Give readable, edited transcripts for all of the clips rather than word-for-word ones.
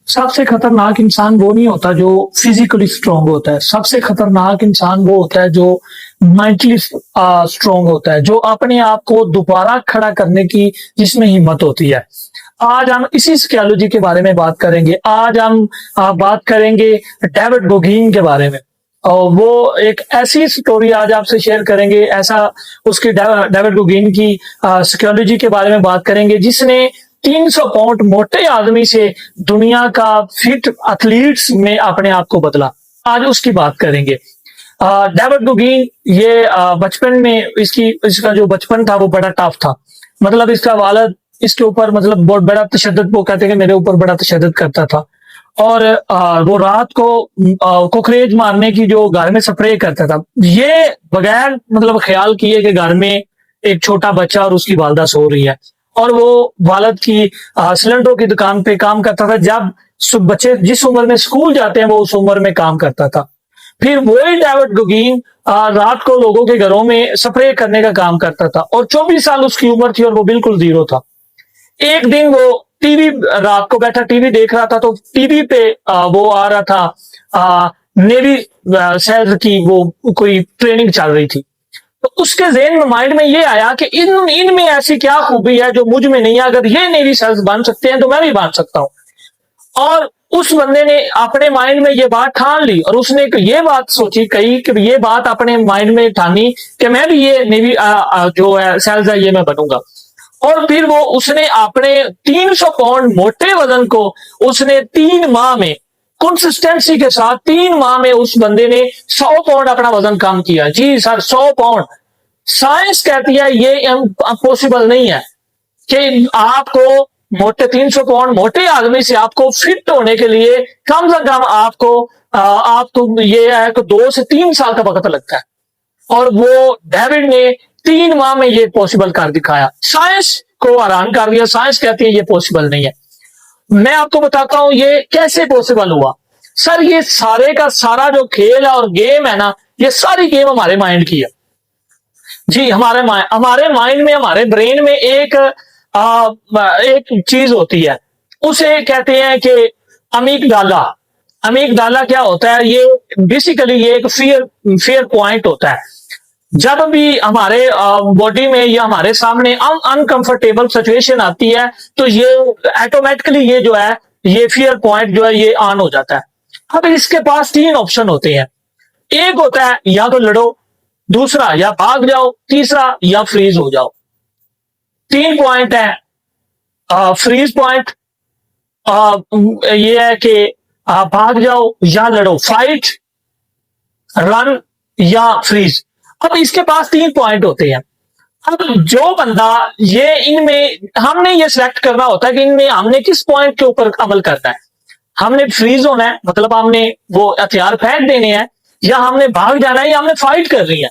सबसे खतरनाक इंसान वो नहीं होता जो फिजिकली स्ट्रांग होता है। सबसे खतरनाक इंसान वो होता है जो मेंटली स्ट्रांग होता है, जो अपने आप को दोबारा खड़ा करने की जिसमें हिम्मत होती है। आज हम इसी साइकोलॉजी के बारे में बात करेंगे। आज हम बात करेंगे डेविड बोगीन के बारे में। और वो एक ऐसी स्टोरी आज आपसे शेयर करेंगे, ऐसा उसकी डेविड बोगीन की साइकोलॉजी के बारे में बात करेंगे, जिसने 300 पाउंड मोटे आदमी से दुनिया का फिट एथलीट्स में अपने आप को बदला। आज उसकी बात करेंगे। डेविड बोगीन ये बचपन में इसका जो बचपन था वो बड़ा टफ था। मतलब इसका वालिद इसके ऊपर मतलब बहुत बड़ा तशद्दुद, वो कहते हैं कि मेरे ऊपर बड़ा तशद्दुद करता था। और वो रात को कोकरेज मारने की जो घर में स्प्रे करता था, ये बगैर मतलब ख्याल किए कि घर में एक छोटा बच्चा और उसकी वालदा सो रही है। और वो वालिद की सिलेंडरों की दुकान पे काम करता था। जब बच्चे जिस उम्र में स्कूल जाते हैं वो उस उम्र में काम करता था। फिर वही डेविड बोगीन रात को लोगों के घरों में स्प्रे करने का काम करता था और 24 साल उसकी उम्र थी और वो बिल्कुल जीरो था। एक दिन वो टीवी रात को बैठा टीवी देख रहा था, तो टीवी पे वो आ रहा था नेवी सेल की वो कोई ट्रेनिंग चल रही थी। तो उसके ज़हन में माइंड में ये आया कि इनमें ऐसी क्या खूबी है जो मुझ में नहीं है। अगर ये नेवी सेल्स बन सकते हैं तो मैं भी बन सकता हूं। और उस बंदे ने अपने माइंड में ये बात ठान ली और उसने ये बात सोची कही कि ये बात अपने माइंड में ठानी कि मैं भी ये नेवी जो है सेल्स है ये मैं बनूंगा। और फिर वो उसने अपने 300 पाउंड मोटे वजन को उसने 3 माह में कंसिस्टेंसी के साथ 3 माह में उस बंदे ने 100 पाउंड अपना वजन कम किया। जी सर, 100 पाउंड। साइंस कहती है ये पॉसिबल नहीं है कि आपको मोटे 300 पाउंड मोटे आदमी से आपको फिट होने के लिए कम से कम आपको ये है कि 2 से 3 साल का वक्त लगता है। और वो डेविड ने 3 माह में ये पॉसिबल कर दिखाया। साइंस को हैरान कर दिया। साइंस कहती है ये पॉसिबल नहीं है। मैं आपको बताता हूं ये कैसे पॉसिबल हुआ। सर, ये सारे का सारा जो खेल है और गेम है ना, ये सारी गेम हमारे माइंड की है। जी, हमारे माइंड में, हमारे ब्रेन में एक चीज होती है, उसे कहते हैं कि अमीगडाला। अमीगडाला क्या होता है? ये बेसिकली ये एक फियर पॉइंट होता है। जब भी हमारे बॉडी में या हमारे सामने अनकंफर्टेबल सिचुएशन आती है तो ये ऑटोमेटिकली ये जो है ये फियर पॉइंट जो है ये ऑन हो जाता है। अब इसके पास 3 ऑप्शन होते हैं। एक होता है या तो लड़ो, दूसरा या भाग जाओ, तीसरा या फ्रीज हो जाओ। 3 पॉइंट है। फ्रीज पॉइंट ये है कि भाग जाओ या लड़ो, फाइट, रन या फ्रीज। अब इसके पास 3 पॉइंट होते हैं। अब जो बंदा ये इनमें हमने ये सिलेक्ट करना होता है कि इनमें हमने किस पॉइंट के ऊपर अमल करना है। हमने फ्रीज होना है, मतलब हमने वो हथियार फेंक देने हैं, या हमने भाग जाना है, या हमने फाइट कर रही है।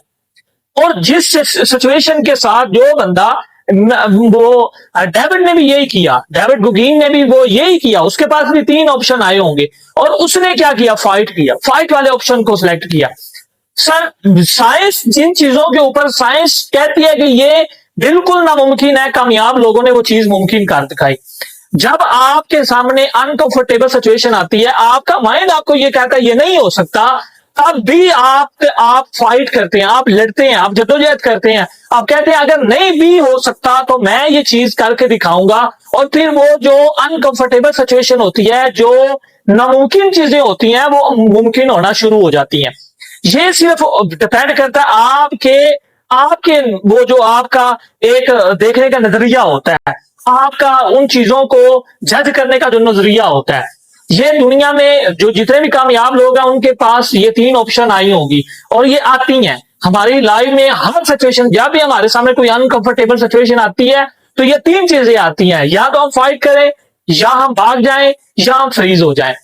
और जिस सिचुएशन के साथ जो बंदा वो डेविड ने भी यही किया, डेविड बोगीन ने भी वो यही किया। उसके पास भी 3 ऑप्शन आए होंगे और उसने क्या किया? फाइट किया। फाइट वाले ऑप्शन को सिलेक्ट किया। सर, साइंस जिन चीजों के ऊपर साइंस कहती है कि ये बिल्कुल नामुमकिन है, कामयाब लोगों ने वो चीज मुमकिन कर दिखाई। जब आपके सामने अनकंफर्टेबल सिचुएशन आती है, आपका माइंड आपको ये कहता है ये नहीं हो सकता, तब भी आप फाइट करते हैं, आप लड़ते हैं, आप जद्दोजहद करते हैं। आप कहते हैं अगर नहीं भी हो सकता तो मैं ये चीज करके दिखाऊंगा। और फिर वो जो अनकंफर्टेबल सिचुएशन होती है, जो नामुमकिन चीजें होती हैं, वो मुमकिन होना शुरू हो जाती हैं। ये सिर्फ डिपेंड करता है आपके वो जो आपका एक देखने का नजरिया होता है, आपका उन चीजों को जज करने का जो नजरिया होता है। ये दुनिया में जो जितने भी कामयाब लोग हैं उनके पास ये 3 ऑप्शन आई होगी और ये आती हैं हमारी लाइफ में हर सिचुएशन। जब भी हमारे सामने कोई अनकंफर्टेबल सिचुएशन आती है तो ये 3 चीजें आती हैं, या तो हम फाइट करें, या हम भाग जाएं, या हम फ्रीज हो जाएं।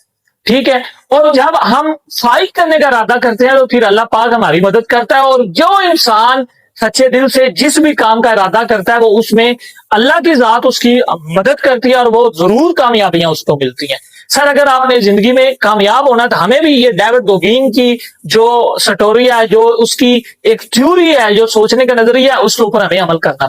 ठीक है। और जब हम फाइट करने का इरादा करते हैं तो फिर अल्लाह पाक हमारी मदद करता है। और जो इंसान सच्चे दिल से जिस भी काम का इरादा करता है वो उसमें अल्लाह की जात उसकी मदद करती है और वो जरूर कामयाबियां उसको मिलती हैं। सर, अगर आपने जिंदगी में कामयाब होना तो हमें भी ये डेविड बोगीन की जो स्टोरी है, जो उसकी एक थ्योरी है, जो सोचने का नजरिया है, उसके ऊपर हमें अमल करना